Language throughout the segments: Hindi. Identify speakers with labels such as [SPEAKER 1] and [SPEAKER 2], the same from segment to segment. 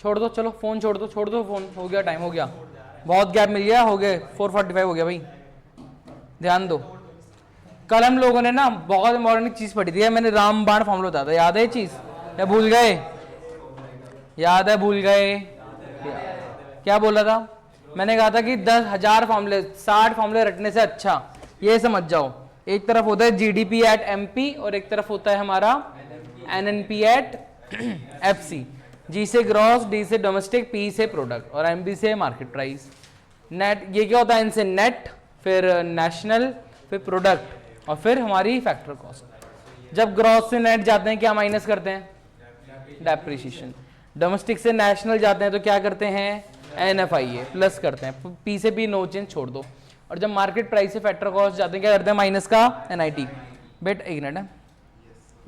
[SPEAKER 1] छोड़ दो, चलो फोन छोड़ दो फोन, हो गया टाइम, हो गया, बहुत गैप मिल गया, हो गए 4:45 हो गया भाई, ध्यान दो। कल हम लोगों ने ना बहुत इंपॉर्टेंट चीज पढ़ी थी, मैंने रामबाण फॉर्मूला बताया था, याद है ये चीज या भूल गए? याद है, भूल गए? क्या बोला था मैंने? कहा था कि 10,000 फॉर्मूले, 60 फॉर्मूले रटने से अच्छा ये समझ जाओ, एक तरफ होता है जीडीपी एट एमपी और एक तरफ होता है हमारा एनएनपी एट एफसी। जी से ग्रॉस, डी से डोमेस्टिक, पी से प्रोडक्ट और एमबी से मार्केट प्राइस। नेट ये क्या होता है? इनसे नेट, फिर नेशनल, फिर प्रोडक्ट और फिर हमारी फैक्टर कॉस्ट। जब ग्रॉस से नेट जाते हैं क्या माइनस करते हैं? डेप्रिसिएशन। डोमेस्टिक से नेशनल जाते हैं तो क्या करते हैं? एनएफआईए प्लस करते हैं, पी से पी नो चेंज छोड़ दो। और जब मार्केट प्राइस से फैक्टर कॉस्ट जाते हैं क्या करते हैं? माइनस का एनआईटी। बेट एक मिनट है,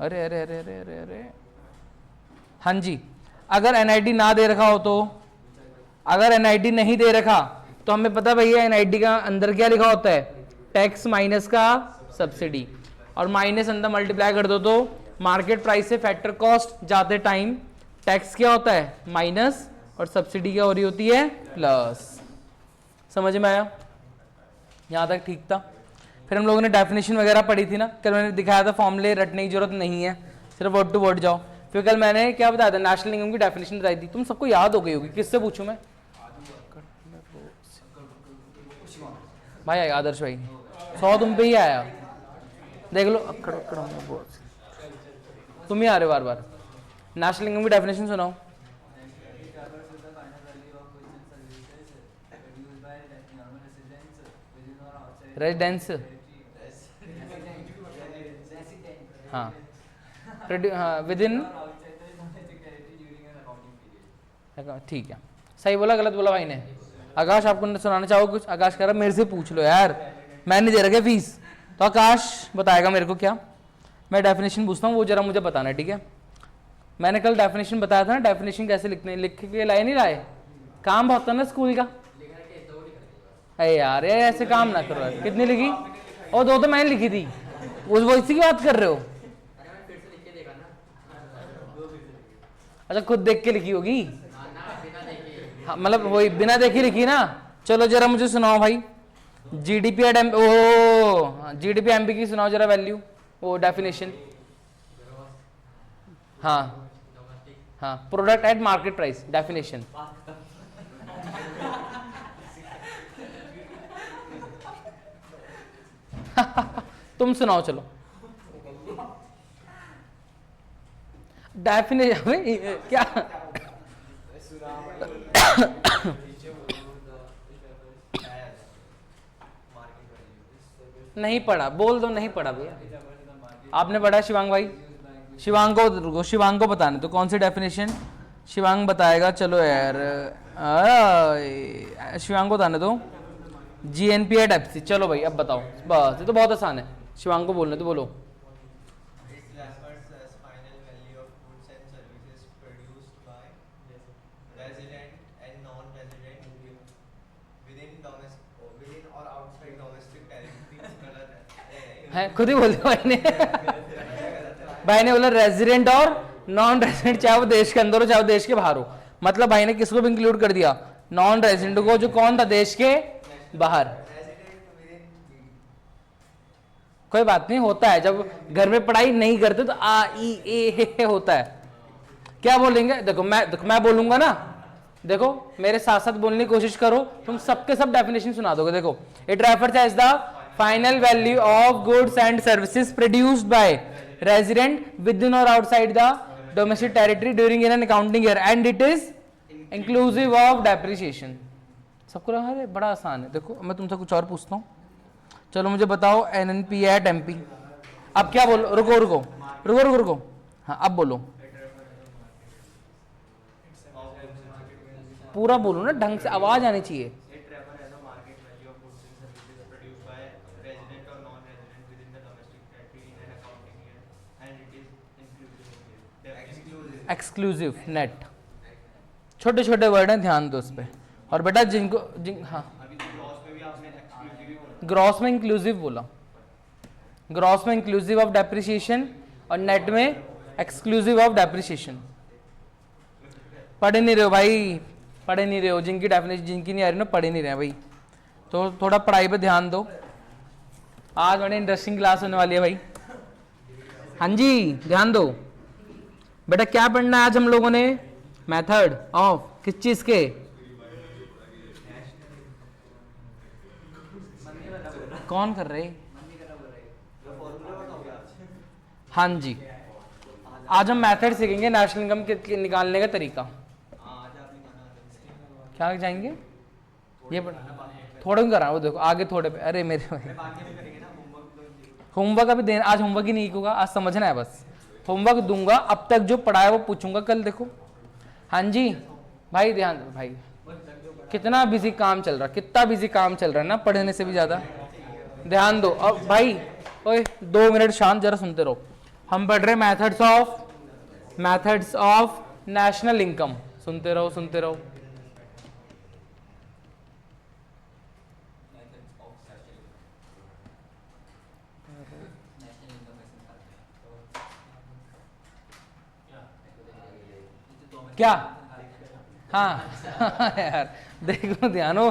[SPEAKER 1] अरे अरे अरे अरे अरे अरे, हाँ जी, अगर एनआईटी ना दे रखा हो तो, अगर एनआईटी नहीं दे रखा तो हमें पता भैया एनआईटी का अंदर क्या लिखा होता है? टैक्स माइनस का सब्सिडी, और माइनस अंदर मल्टीप्लाई कर दो तो मार्केट प्राइस से फैक्टर कॉस्ट जाते टाइम टैक्स क्या होता है? माइनस, और सब्सिडी क्या हो रही होती है? प्लस। समझ में आया? यहां तक ठीक था। फिर हम लोगों ने डेफिनेशन वगैरह पढ़ी थी ना, कल मैंने दिखाया था फॉर्मूले रटने की जरूरत नहीं है, सिर्फ वर्ड टू वर्ड जाओ। फिर कल मैंने क्या बताया था? नेशनल इनकम की डेफिनेशन बताई थी, तुम सबको याद हो गई होगी। किससे पूछूं मैं? भाई आदर्श भाई, 100 तुम पे ही आया, देख लो, अक्कड़ अक्कड़ तुम ही आ रहे हो बार बार। नेशनल इनकम की डेफिनेशन सुनाओ। रेजिडेंस, हाँ हाँ, विद इन, ठीक है, सही बोला गलत बोला भाई ने? आकाश आपको सुनाना चाहो कुछ? आकाश कह रहा मेरे से पूछ लो यार, मैं नहीं दे रखा फीस, तो आकाश बताएगा मेरे को क्या। मैं डेफिनेशन पूछता हूँ, वो जरा मुझे बताना है, ठीक है? मैंने कल डेफिनेशन बताया था ना, डेफिनेशन कैसे लिखने, लिख के लाए नहीं लाए? काम बहुत था ना स्कूल का। अरे यार ये ऐसे काम ना करो यार। कितनी लिखी? और दो तो मैंने लिखी थी, वो इसी की बात कर रहे हो? अच्छा, खुद देख के लिखी होगी, हाँ, मतलब वही बिना देखे लिखी ना। चलो जरा मुझे सुनाओ भाई, जीडीपी एट एमपी, ओ जीडीपी एमपी की सुनाओ जरा वैल्यू, वो डेफिनेशन। हाँ हाँ, product at market price definition. तुम सुनाओ चलो डेफिनेशन क्या? नहीं पढ़ा, बोल दो नहीं पढ़ा भैया। आपने पढ़ा शिवांग भाई? शिवांग को बताने तो कौन सी डेफिनेशन शिवांग बताएगा। चलो यार शिवांग को बताने दो, जीएनपी एट एफसी। चलो भाई अब बताओ, बस ये तो बहुत आसान है, शिवांग को बोलने तो बोलो। है खुद ही बोल दो भाई ने। भाई ने बोला रेजिडेंट और नॉन रेजिडेंट, चाहे वो देश के अंदर हो चाहे वो देश के बाहर हो। मतलब भाई ने किसको भी इंक्लूड कर दिया? नॉन रेजिडेंट को, जो कौन था? देश के बाहर। कोई बात नहीं, होता है जब घर में पढ़ाई नहीं करते तो आ ई ए होता है। क्या बोलेंगे? देखो मैं बोलूंगा ना, देखो मेरे साथ साथ बोलने की कोशिश करो, तुम सबके सब डेफिनेशन सुना दोगे। देखो, it refers as the final value of goods and services produced by resident within or outside the domestic territory during an accounting year and it is inclusive of depreciation. सबको लगा अरे बड़ा आसान है। देखो मैं तुमसे कुछ और पूछता हूँ, चलो मुझे बताओ एनएनपी एट एमपी। अब क्या बोलो? रुको रुको रुको रुको रुको, हाँ अब बोलो, पूरा बोलो ना, ढंग से आवाज आनी चाहिए। एक्सक्लूसिव नेट, छोटे छोटे वर्ड हैं, ध्यान दो उस पर। और बेटा हाँ ग्रॉस में इंक्लूसिव बोला, ग्रॉस में इंक्लूसिव ऑफ डेप्रिसिएशन और नेट में एक्सक्लूसिव ऑफ डेप्रिसिएशन। पढ़ नहीं रहे हो भाई, पढ़ नहीं रहे हो, जिनकी डेफिनेशन जिनकी नहीं आ रही ना पढ़ नहीं रहे हैं भाई, तो थोड़ा पढ़ाई पे ध्यान दो। आज बड़ी इंटरेस्टिंग क्लास होने वाली है भाई। हाँ जी ध्यान दो बेटा, क्या पढ़ना है आज हम लोगों ने? मेथड ऑफ किस चीज के? कौन कर रहे? हाँ जी, आज हम मेथड सीखेंगे नेशनल इनकम के निकालने का तरीका। क्या जाएंगे ये थोड़ा करा वो देखो आगे थोड़े पे, अरे मेरे भाई होमवर्क अभी देना, आज होमवर्क ही नहीं होगा, आज समझना है बस। होमवर्क दूंगा, अब तक जो पढ़ाया वो पूछूंगा कल, देखो। हाँ जी भाई ध्यान दो भाई, कितना बिजी काम चल रहा है, कितना बिजी काम चल रहा है ना, पढ़ने से भी ज्यादा। ध्यान दो अब भाई, ओए 2 मिनट शांत जरा सुनते रहो। हम पढ़ रहे मेथड्स ऑफ नेशनल इनकम, सुनते रहो सुनते रहो। क्या? हाँ यार देखो ध्यान हो,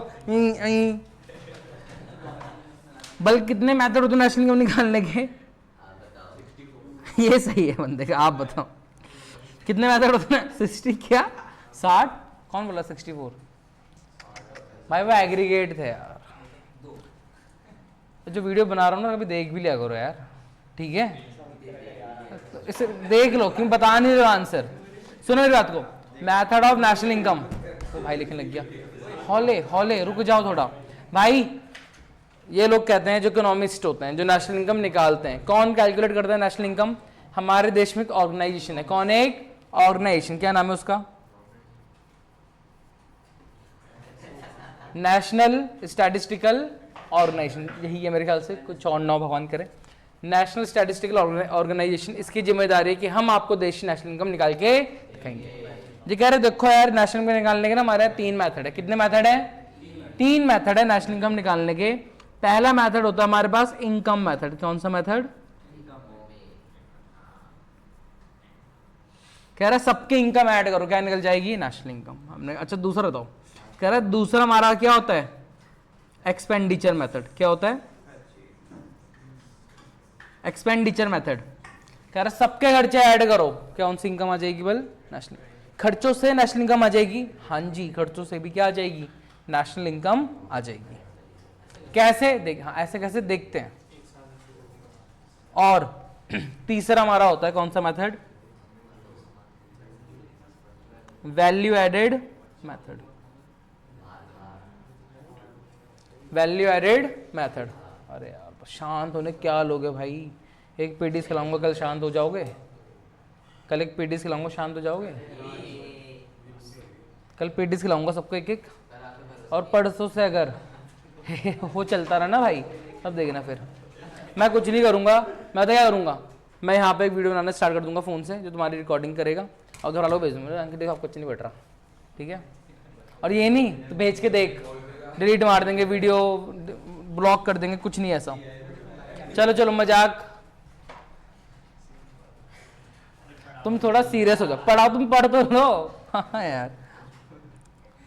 [SPEAKER 1] बल्कि कितने मेथड होते नेशनल इनकम निकालने के? ये सही है बंदे का, आप बताओ कितने मेथड होते हैं? 60 क्या 60? कौन बोला 64? भाई वो एग्रीगेट थे यार, जो वीडियो बना रहा हूँ ना कभी देख भी लिया करो यार, ठीक है? तो इसे देख लो, क्यों बता नहीं रहे आंसर। सुनो मेरी बात को, मेथड ऑफ नेशनल इनकम, तो भाई लिखने लग गया। हौले हौले रुक जाओ थोड़ा भाई। ये लोग कहते हैं जो इकोनॉमिस्ट होते हैं, जो नेशनल इनकम निकालते हैं, कौन कैलकुलेट करता है नेशनल इनकम? हमारे देश में एक ऑर्गेनाइजेशन है। कौन है? एक ऑर्गेनाइजेशन, क्या नाम है उसका? नेशनल स्टैटिस्टिकल ऑर्गेनाइजेशन, यही है मेरे ख्याल से, कुछ और ना भगवान करे। नेशनल स्टैटिस्टिकल ऑर्गेनाइजेशन, इसकी जिम्मेदारी है कि हम आपको देश की नेशनल इनकम निकाल के दिखाएंगे। ये कह रहे देखो यार, नेशनल इनकम निकालने के ना हमारे 3 मेथड है। कितने मेथड है? 3 मेथड है नेशनल इनकम निकालने के। पहला मेथड होता है हमारे पास इनकम मेथड। कौन सा मेथड? कह रहा है सबके इनकम ऐड करो, क्या निकल जाएगी? National income. हमने अच्छा दूसरा बताओ, कह रहा है दूसरा हमारा क्या होता है? Expenditure method. क्या होता है? Expenditure method. कह रहा है सबके खर्चे ऐड करो, कौन सी इनकम आ जाएगी? बल नेशनल। खर्चों से नेशनल इनकम आ जाएगी। हाँ जी, खर्चों से भी क्या आ जाएगी? नेशनल इनकम आ जाएगी। कैसे देख, हाँ ऐसे कैसे देखते हैं। और तीसरा हमारा होता है कौन सा method? Value added method. Value added method. अरे यार शांत होने क्या लोगे भाई, एक पीडीएस खिलाऊंगा कल शांत हो जाओगे? कल एक पीडीएस खिलाऊंगा शांत हो जाओगे? कल पीडीएस खिलाऊंगा सबको एक एक, और परसों से अगर वो चलता रहा ना भाई, तब देखना फिर मैं कुछ नहीं करूंगा। मैं तो क्या करूंगा, मैं यहाँ पे एक वीडियो बनाना स्टार्ट कर दूंगा फोन से, जो तुम्हारी रिकॉर्डिंग करेगा और घर वालों को भेज दूंगा, देखो आपको अच्छा नहीं बैठ रहा, ठीक है? और ये नहीं तो भेज के देख, डिलीट मार देंगे वीडियो, ब्लॉक कर देंगे, कुछ नहीं ऐसा। चलो चलो मजाक, तुम थोड़ा सीरियस हो जाओ, पढ़ाओ, तुम पढ़ तो लो। हाँ यार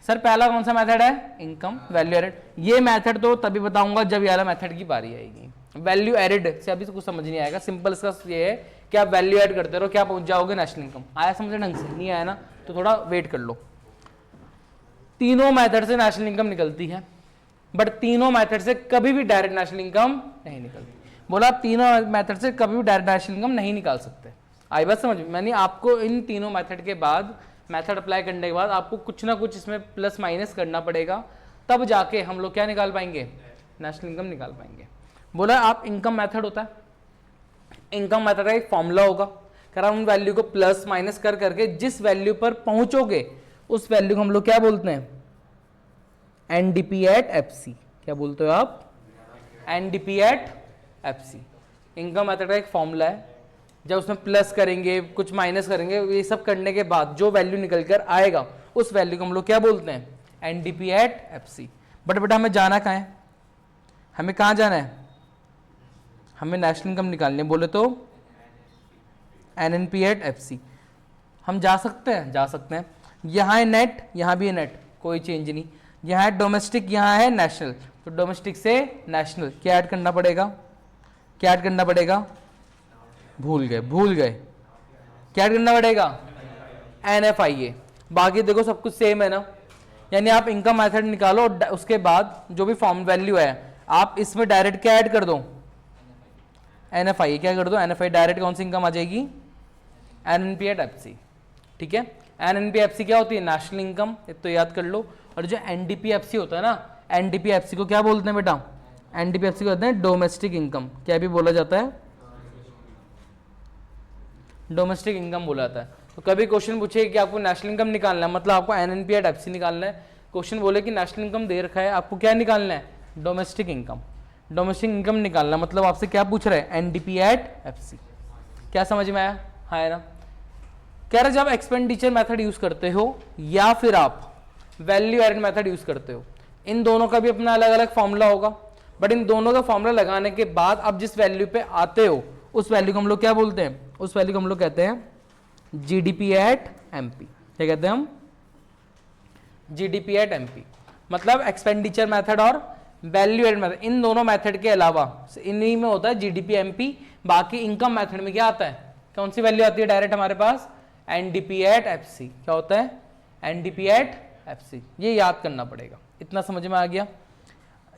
[SPEAKER 1] सर पहला कौन सा मेथड है? Income value added. ये मेथड तो तभी बताऊंगा जब ये वाला मेथड की बारी आएगी। वैल्यू एडेड से अभी तो कुछ समझ नहीं आएगा, सिंपल इसका ये है कि आप वैल्यू ऐड करते रहो, क्या पहुंच जाओगे? National income. आया समझ ढंग से? नहीं आया ना तो थोड़ा वेट कर लो। तीनों मेथड से नेशनल इनकम निकलती है, बट तीनों मेथड से कभी भी डायरेक्ट नेशनल इनकम नहीं निकलती। बोला तीनों मेथड से कभी भी डायरेक्ट नेशनल इनकम नहीं निकाल सकते। आई बात समझ में? मैंने आपको इन तीनों मेथड के बाद, मेथड अप्लाई करने के बाद आपको कुछ ना कुछ इसमें प्लस माइनस करना पड़ेगा, तब जाके हम लोग क्या निकाल पाएंगे? नेशनल इनकम निकाल पाएंगे। बोला आप इनकम मेथड होता है, इनकम मेथड का एक फॉर्मूला होगा, करा उन वैल्यू को प्लस माइनस कर करके जिस वैल्यू पर पहुंचोगे उस वैल्यू को हम लोग क्या बोलते हैं? NDP at FC. क्या बोलते हो आप? NDP at FC. Income method का एक फॉर्मूला है, जब उसमें प्लस करेंगे कुछ माइनस करेंगे, ये सब करने के बाद जो वैल्यू निकल कर आएगा उस वैल्यू को हम लोग क्या बोलते हैं? NDP at FC. बट बेटा हमें जाना कहाँ है? हमें कहाँ जाना है? हमें नेशनल इनकम निकालनी है, बोले तो एनएनपी एट एफसी। हम जा सकते हैं? जा सकते हैं। यहाँ है नेट, यहाँ भी है नेट, कोई चेंज नहीं। यहाँ है डोमेस्टिक, यहाँ है नेशनल, तो डोमेस्टिक से नेशनल क्या ऐड करना पड़ेगा, क्या ऐड करना पड़ेगा, भूल गए, क्या ऐड करना पड़ेगा, NFIA। बाकी देखो सब कुछ सेम है ना, यानी आप इनकम मेथड निकालो, उसके बाद जो भी फॉर्म वैल्यू है आप इसमें डायरेक्ट क्या ऐड कर दो, NFIA क्या कर दो, NFIA डायरेक्ट कौन सी इनकम आ जाएगी, NNP@FC। ठीक है, NNP@FC क्या होती है, नेशनल इनकम, तो याद कर लो। और जो NDP-FC होता है ना, NDP-FC को क्या बोलते हैं बेटा, NDP-FC को कहते हैं डोमेस्टिक इनकम, क्या भी बोला जाता है, डोमेस्टिक इनकम बोला जाता है। तो कभी क्वेश्चन पूछे कि आपको नेशनल इनकम निकालना है, मतलब आपको NNP@FC निकालना है, क्वेश्चन बोले कि नेशनल इनकम दे रखा है, आपको क्या निकालना है, डोमेस्टिक इनकम, डोमेस्टिक इनकम निकालना, मतलब आपसे क्या पूछ रहा है, NDP@FC। क्या समझ में आया, हाँ है ना। कह रहे जब एक्सपेंडिचर मेथड यूज करते हो या फिर आप वैल्यू एडेड मेथड यूज करते हो, इन दोनों का भी अपना अलग अलग फॉर्मूला होगा, बट इन दोनों का फॉर्मूला लगाने के बाद आप जिस वैल्यू पे आते हो उस वैल्यू को हम लोग क्या बोलते हैं, उस वैल्यू को हम लोग कहते हैं GDP@MP। क्या कहते हैं हम, GDP@MP। मतलब एक्सपेंडिचर मेथड और वैल्यू एडेड मेथड, इन दोनों मेथड के अलावा इन्हीं में होता है GDP-MP। बाकी इनकम मेथड में क्या आता है, कौन सी वैल्यू आती है डायरेक्ट हमारे पास, NDP@FC। क्या होता है, NDP@FC। ये याद करना पड़ेगा, इतना समझ में आ गया।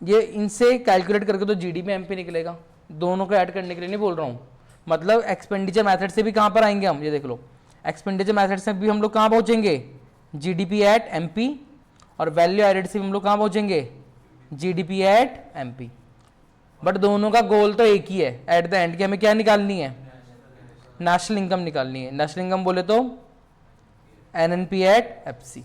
[SPEAKER 1] ये इनसे कैलकुलेट करके तो GDP-MP निकलेगा, दोनों को ऐड करने के लिए नहीं बोल रहा हूँ। मतलब एक्सपेंडिचर मेथड से भी कहाँ पर आएंगे हम, ये देख लो, एक्सपेंडिचर मेथड से भी हम लोग कहाँ पहुँचेंगे, GDP@MP, और वैल्यू एडेड से भी हम लोग कहाँ पहुँचेंगे, GDP@MP। बट दोनों का गोल तो एक ही है, एट द एंड की हमें क्या निकालनी है, नेशनल इनकम निकालनी है। नेशनल इनकम बोले तो NNP@FC।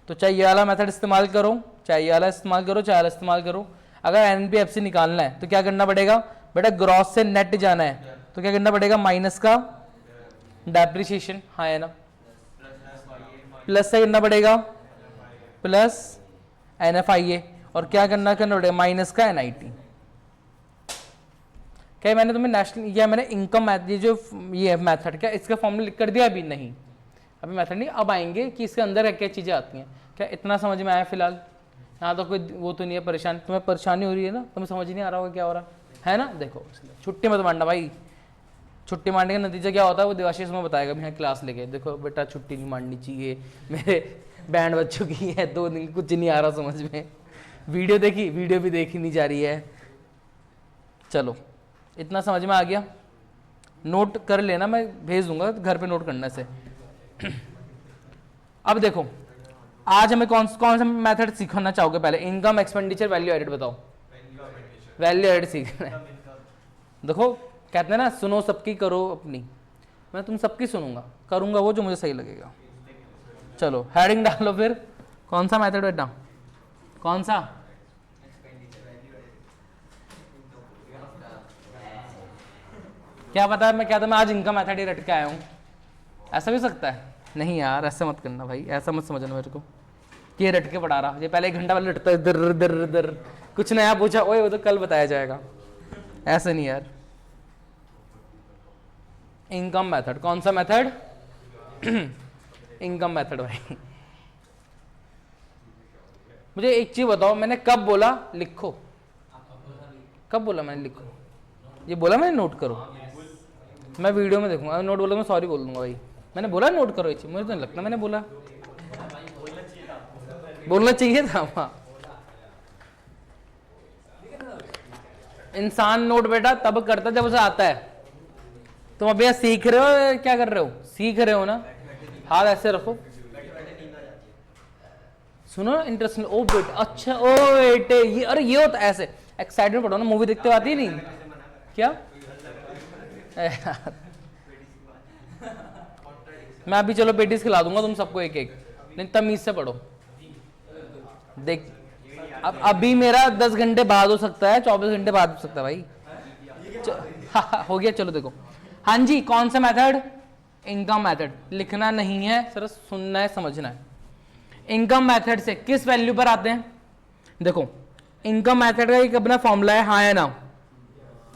[SPEAKER 1] तो चाहे ये वाला मेथड इस्तेमाल करो, चाहे ये वाला इस्तेमाल करो, चाहे वाला इस्तेमाल करो, अगर NNP-FC निकालना है तो क्या करना पड़ेगा बेटा, ग्रॉस से नेट जाना है तो क्या करना पड़ेगा, माइनस का डेप्रिसिएशन, हाँ है ना, प्लस से करना पड़ेगा, प्लस NFIA, और क्या करना पड़ेगा, माइनस का NIT। क्या मैंने तुम्हें नेशनल या मैंने इनकम ये जो ये मेथड क्या इसका फॉर्मूला लिख कर दिया, अभी नहीं, अभी मेथड नहीं, अब आएंगे कि इसके अंदर क्या चीज़ें आती हैं। क्या इतना समझ में आया फिलहाल, यहाँ तो कोई वो तो नहीं है परेशान, तुम्हें परेशानी हो रही है ना, तुम्हें समझ नहीं आ रहा होगा क्या हो रहा है ना। देखो छुट्टी मत मारना भाई, छुट्टी मारने का नतीजा क्या होता है वो देवाशीष में बताएगा, मैं क्लास लेके, देखो बेटा छुट्टी नहीं मारनी चाहिए, मेरे बैंड बज चुकी है 2 दिन, कुछ नहीं आ रहा समझ में, वीडियो देखी, वीडियो भी देखी नहीं जा रही है। चलो इतना समझ में आ गया, नोट कर लेना, मैं भेज दूंगा घर पे नोट करने से। अब देखो आज हमें कौन सा मेथड सीखना चाहोगे, पहले इनकम, एक्सपेंडिचर, वैल्यू एडेड, बताओ। वैल्यू एडेड सीखना है। देखो कहते हैं ना, सुनो सबकी करो अपनी, मैं तुम सबकी सुनूंगा, करूंगा वो जो मुझे सही लगेगा। चलो हेडिंग डालो फिर, कौन सा मेथड बेटा, कौन सा, क्या पता है मैं क्या था, मैं आज इनकम मेथड ही रट के आया हूँ, ऐसा भी सकता है। नहीं यार ऐसा मत करना भाई, ऐसा मत समझना मेरे को कि ये रट के पढ़ा रहा, ये पहले 1 घंटा पहले रटता है दर दर दर, कुछ नया पूछा ओए वो तो कल बताया जाएगा, ऐसा नहीं यार। इनकम मेथड, कौन सा मेथड, इनकम मेथड भाई। मुझे एक चीज बताओ, मैंने कब बोला लिखो, कब बोला मैंने लिखो, ये बोला मैंने नोट करो, मैं वीडियो में देखूंगा, नोट बोला मैं सॉरी बोल दूंगा भाई, मैंने बोला नोट करो, मुझे तो नहीं लगता मैंने बोला, बोलना चाहिए था। हाँ इंसान नोट बेटा तब करता जब उसे आता है, तुम अभी सीख रहे हो, क्या कर रहे हो, सीख रहे हो ना, हाथ ऐसे रखो, सुनो इंटरेस्टिंग, ओ बेटे अच्छा, ओ बेटे ये, अरे ये होता है ऐसे, एक्साइटमेंट पढ़ो ना, मूवी देखते आती नहीं क्या मैं अभी चलो पेटीज खिला दूंगा तुम सबको एक एक, नहीं तमीज से पढ़ो। देख अब अभी मेरा 10 घंटे बाद हो सकता है, 24 घंटे बाद हो सकता है भाई। हो गया, चलो देखो, हाँ जी कौन सा मेथड, इनकम मेथड, लिखना नहीं है सिर्फ सुनना है समझना है। इनकम मेथड से किस वैल्यू पर आते हैं, देखो इनकम मेथड का एक अपना फॉर्मूला है, हाँ या ना,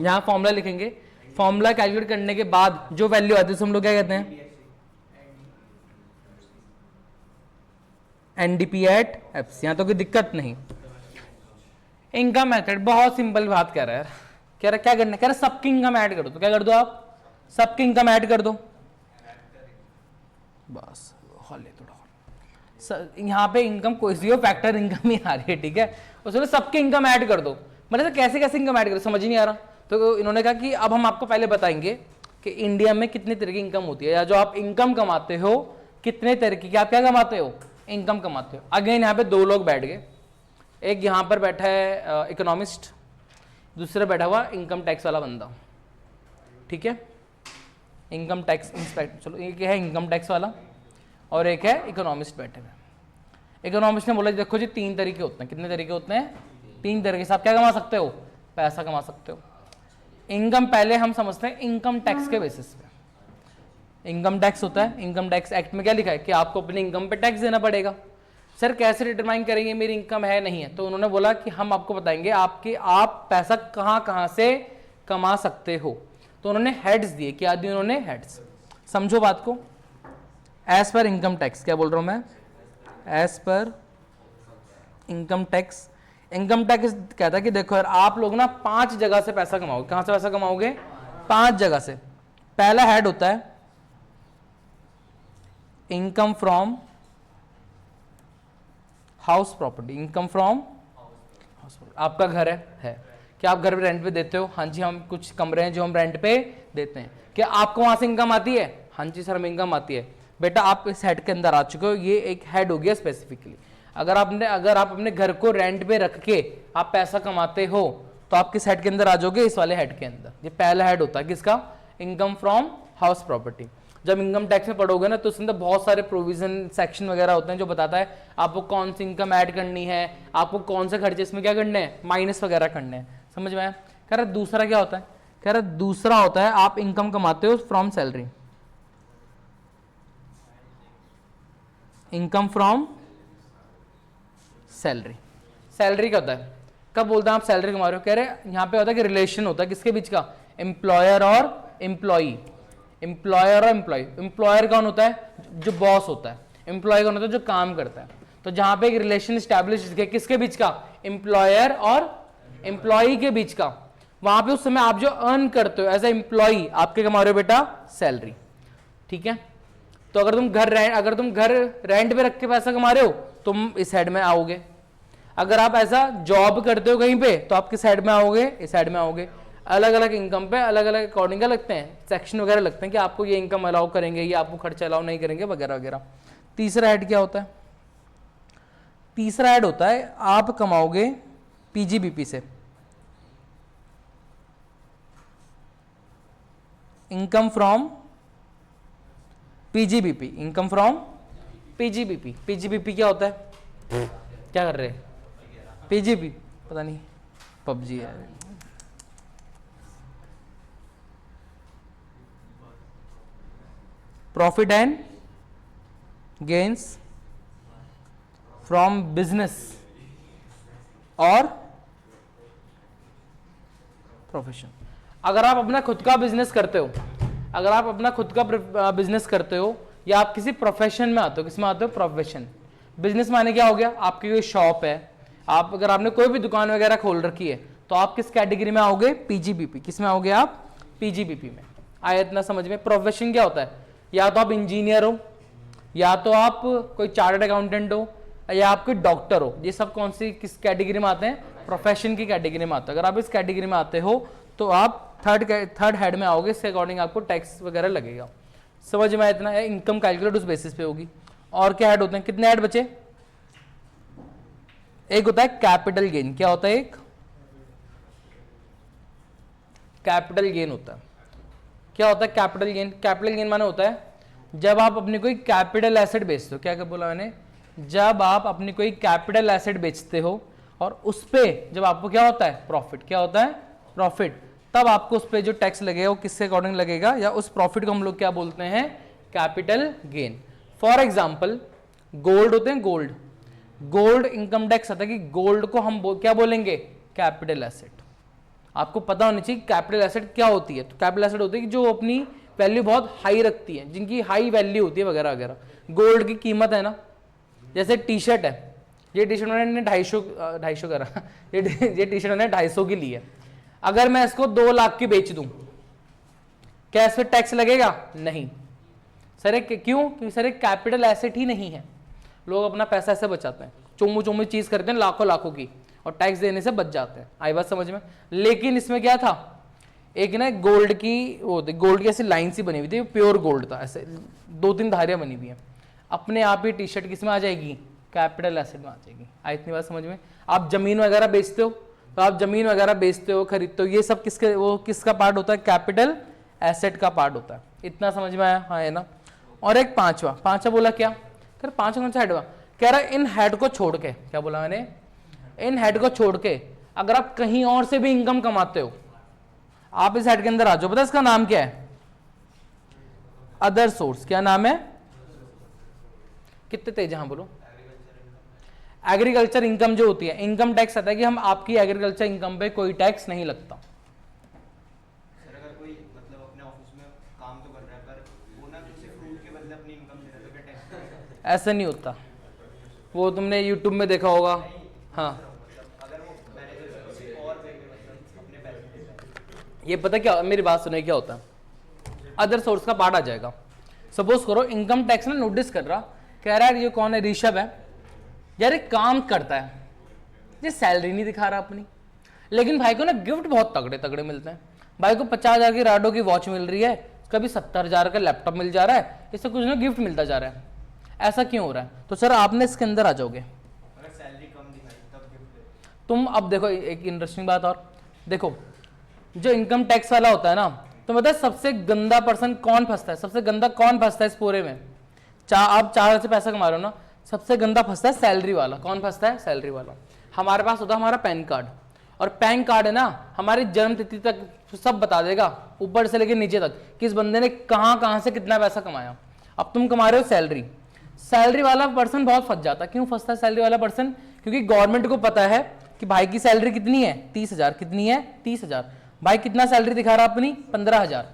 [SPEAKER 1] यहाँ फॉर्मूला लिखेंगे, फॉर्मूला कैलकुलेट करने के बाद जो वैल्यू आती है हम लोग क्या कहते हैं, एनडीपी एट एफसी, यहाँ तो कोई दिक्कत नहीं। इनकम मेथड बहुत सिंपल बात कह रहा है यार, कह रहा क्या करना है, कह रहा सबकी इनकम ऐड कर दो। तो क्या कर दो आप, सबकी इनकम ऐड कर दो, बस हॉल थोड़ा। यहाँ पे इनकम कोई सी हो, फैक्टर इनकम ही आ रही है, ठीक है। उसमें सबकी इनकम ऐड कर दो, मतलब कैसे कैसे इनकम ऐड कर दो समझ ही नहीं आ रहा। तो इन्होंने कहा कि अब हम आपको पहले बताएंगे कि इंडिया में कितने तरह की इनकम होती है, या जो आप इनकम कमाते हो कितने तरीके की, आप क्या कमाते हो, इनकम कमाते हो। अगेन यहाँ पे दो लोग बैठ गए, एक यहाँ पर बैठा है इकोनॉमिस्ट, दूसरा बैठा हुआ इनकम टैक्स वाला बंदा, ठीक है, इनकम टैक्स इंस्पेक्टर। चलो एक है इनकम टैक्स वाला और एक है इकोनॉमिस्ट बैठे हुए। इकोनॉमिस्ट ने बोला देखो जी तीन तरीके होते हैं, कितने तरीके होते हैं, तीन तरीके से आप क्या कमा सकते हो, पैसा कमा सकते हो। इनकम पहले हम समझते हैं इनकम टैक्स के बेसिस पे। इनकम टैक्स होता है, इनकम टैक्स एक्ट में क्या लिखा है कि आपको अपनी इनकम पे टैक्स देना पड़ेगा। सर कैसे डिटरमाइन करेंगे मेरी इनकम है नहीं है, तो उन्होंने बोला कि हम आपको बताएंगे आपके आप पैसा कहाँ कहाँ से कमा सकते हो। तो उन्होंने हेड्स दिए, क्या दिए उन्होंने, हेड्स। समझो बात को, एज पर इनकम टैक्स, क्या बोल रहा हूँ मैं, as per income tax. Income tax कहता है कि देखो यार आप लोग ना 5 जगह से पैसा कमाओगे। कहां से पैसा कमाओगे, 5 जगह से। पहला हेड होता है income from house property, income from house property. आपका घर है, क्या आप घर पे रेंट पे देते हो, हाँ जी हम कुछ कमरे हैं जो हम रेंट पे देते हैं। क्या आपको वहां से इनकम आती है, हाँ जी सर हमें इनकम आती है। बेटा आप इस हेड के अंदर आ चुके हो, ये एक हेड हो गया स्पेसिफिकली। अगर आप अपने घर को रेंट पे रख के आप पैसा कमाते हो तो आप किस हेड के अंदर आ जाओगे, इस वाले हेड के अंदर। ये पहला हेड होता है किसका, इनकम फ्रॉम हाउस प्रॉपर्टी। जब इनकम टैक्स में पढ़ोगे ना तो उसके अंदर बहुत सारे प्रोविजन सेक्शन वगैरह होते हैं जो बताता है आपको कौन सी इनकम ऐड करनी है, आपको कौन से खर्चे इसमें क्या करने हैं, माइनस वगैरह करने हैं। समझ में आया। कह रहा दूसरा क्या होता है, कह रहा दूसरा होता है आप इनकम कमाते हो from salary, income from salary. Salary क्या होता है, कब बोलते हैं आप सैलरी कमा रहे हो, कह रहे यहाँ पे होता है कि रिलेशन होता है किसके बीच का, एम्प्लॉयर और एम्प्लॉई। एम्प्लॉयर और एम्प्लॉय, एम्प्लॉयर कौन होता है, जो बॉस होता है, एम्प्लॉय कौन होता है, जो काम करता है। तो जहां पे एक रिलेशन स्टैब्लिश किसके बीच का, एम्प्लॉयर और एम्प्लॉई के बीच का, वहां पे उस समय आप जो अर्न करते हो एज ए एम्प्लॉई आपके कमा रहे हो बेटा सैलरी, ठीक है। तो अगर तुम घर रेंट पे रख के पैसा कमा रहे हो तुम इस हेड में आओगे। अगर आप ऐसा जॉब करते हो कहीं पे तो आप किस हेड में आओगे, इस हेड में आओगे। अलग अलग इनकम पे अलग अलग अकॉर्डिंग का लगते हैं, सेक्शन वगैरह लगते हैं कि आपको ये इनकम अलाउ करेंगे, ये आपको खर्चा अलाउ नहीं करेंगे वगैरह वगैरह। तीसरा हेड क्या होता है, तीसरा हेड होता है आप कमाओगे पीजीबीपी से, income from PGBP, income from PGBP. PGBP क्या होता है, क्या कर रहे हैं, पीजीबी पता नहीं पबजी है। Profit and gains from business और प्रोफेशन। अगर आप अपना खुद का बिजनेस करते हो, अगर आप अपना खुद का बिजनेस करते हो या आप किसी प्रोफेशन में आते हो, किस में आते हो, प्रोफेशन। बिजनेस माने क्या हो गया, आपकी कोई शॉप है, आप अगर आपने कोई भी दुकान वगैरह खोल रखी है तो आप किस कैटेगरी में आओगे, पीजीबीपी। किस में आओगे आप, पीजीबीपी में। आया इतना समझ में। प्रोफेशन क्या होता है, या तो आप इंजीनियर हो, या तो आप कोई चार्टर्ड अकाउंटेंट हो, या आप कोई डॉक्टर हो। ये सब कौन सी किस कैटेगरी में आते हैं, प्रोफेशन की कैटेगरी में आते हैं। अगर आप इस कैटेगरी में आते हो तो आप थर्ड हेड में आओगे, इसके अकॉर्डिंग आपको टैक्स वगैरह लगेगा। समझ में इतना है। इनकम कैलकुलेट उस बेसिस पे होगी। और क्या हेड होते हैं, कितने हेड बचे, एक होता है कैपिटल गेन। क्या होता है, एक कैपिटल गेन होता है। क्या होता है कैपिटल गेन, कैपिटल गेन माने होता है जब आप अपनी कोई कैपिटल एसेट बेचते हो। क्या क्या बोला मैंने, जब आप अपनी कोई कैपिटल एसेट बेचते हो और उस पे जब आपको क्या होता है, प्रॉफिट। क्या होता है, प्रॉफिट। तब आपको उस पे जो टैक्स लगेगा वो किसके अकॉर्डिंग लगेगा, या उस प्रॉफिट को हम लोग क्या बोलते हैं, capital gain. For example gold होते हैं, गोल्ड इनकम टैक्स आता है कि गोल्ड को हम क्या बोलेंगे, कैपिटल एसेट। आपको पता होना चाहिए कैपिटल एसेट क्या होती है। तो कैपिटल एसेट होती है कि जो अपनी वैल्यू बहुत हाई रखती है, जिनकी हाई वैल्यू होती है वगैरह वगैरह। गोल्ड की कीमत है ना, जैसे टी शर्ट है, ये टी शर्ट उन्होंने 250 करा ये टी शर्ट उन्होंने 250 की ली है, अगर मैं इसको 2 लाख की बेच दूं, क्या इस पर टैक्स लगेगा? नहीं सर। क्यों? क्योंकि सर एक कैपिटल एसेट ही नहीं है, लोग अपना पैसा ऐसे बचाते हैं, चुम्बू चुम्बू चीज करते हैं लाखों लाखों की, और टैक्स देने से बच जाते हैं। आई बात समझ में? लेकिन इसमें क्या था, एक ना गोल्ड की वो गोल्ड की ऐसी लाइन सी बनी हुई थी, प्योर गोल्ड था, ऐसे 2-3 धारियां बनी हुई हैं, अपने आप ही टी शर्ट किस में आ जाएगी? कैपिटल एसेट में आ जाएगी। आई इतनी बात समझ में? आप जमीन वगैरह बेचते हो, तो आप जमीन वगैरह बेचते हो, खरीदते हो, ये सब किसके, वो किसका पार्ट होता है? कैपिटल एसेट का पार्ट होता है। इतना समझ में आया? हाँ है ना। और एक पांचवा बोला क्या कर, 5 कौन सा हेड हुआ? कह रहा इन हेड को छोड़ के, क्या बोला मैंने? इन हेड को छोड़ के अगर आप कहीं और से भी इनकम कमाते हो, आप इस हेड के अंदर आ जाओ। पता है इसका नाम क्या है? Other source. क्या नाम है? कितने तेज? हाँ बोलो। एग्रीकल्चर इनकम जो होती है, इनकम टैक्स आता है कि हम आपकी एग्रीकल्चर इनकम पे कोई टैक्स नहीं लगता।
[SPEAKER 2] सर अगर कोई मतलब अपने ऑफिस में काम तो कर रहा है पर वो ना किसी फ्रूट के बदले अपनी इनकम दे रहा है तो क्या टैक्स?
[SPEAKER 1] ऐसा नहीं होता, वो तुमने यूट्यूब में देखा होगा। हाँ
[SPEAKER 2] अगर वो मैनेजर किसी और मतलब अपने पैसे देता है।
[SPEAKER 1] ये पता क्या, मेरी बात सुने, क्या होता है? अदर सोर्स का पार्ट आ जाएगा। सपोज करो इनकम टैक्स ना नोटिस कर रहा, कह रहा है ये कौन है? ऋषभ है यार, एक काम करता है, ये सैलरी नहीं दिखा रहा अपनी, लेकिन भाई को ना गिफ्ट बहुत तगड़े तगड़े मिलते हैं। भाई को 50,000 की राडो की वॉच मिल रही है, कभी 70,000 का लैपटॉप मिल जा रहा है, इससे कुछ ना गिफ्ट मिलता जा रहा है। ऐसा क्यों हो रहा है? तो सर आपने इसके अंदर आ जाओगे,
[SPEAKER 2] अगर सैलरी कम दिखाई तब गिफ्ट दे।
[SPEAKER 1] तुम अब देखो एक इंटरेस्टिंग बात और देखो, जो इनकम टैक्स वाला होता है ना, तो मतलब सबसे गंदा पर्सन कौन फंसता है? सबसे गंदा कौन फंसता है इस पूरे में? आप 4 से पैसा कमा रहे हो ना, सबसे गंदा फंसता है सैलरी वाला। कौन फंसता है? सैलरी वाला। हमारे पास होता है हमारा पैन कार्ड, और पैन कार्ड है ना हमारी जन्म तिथि तक सब बता देगा, ऊपर से लेकर नीचे तक, कि इस बंदे ने कहां से कितना पैसा कमाया। अब तुम कमा रहे हो सैलरी, सैलरी वाला पर्सन बहुत फंस जाता है। क्यों फंसता है सैलरी वाला पर्सन? क्योंकि गवर्नमेंट को पता है कि भाई की सैलरी कितनी है? 30,000। कितनी है? 30,000। भाई कितना सैलरी दिखा रहा अपनी? 15,000।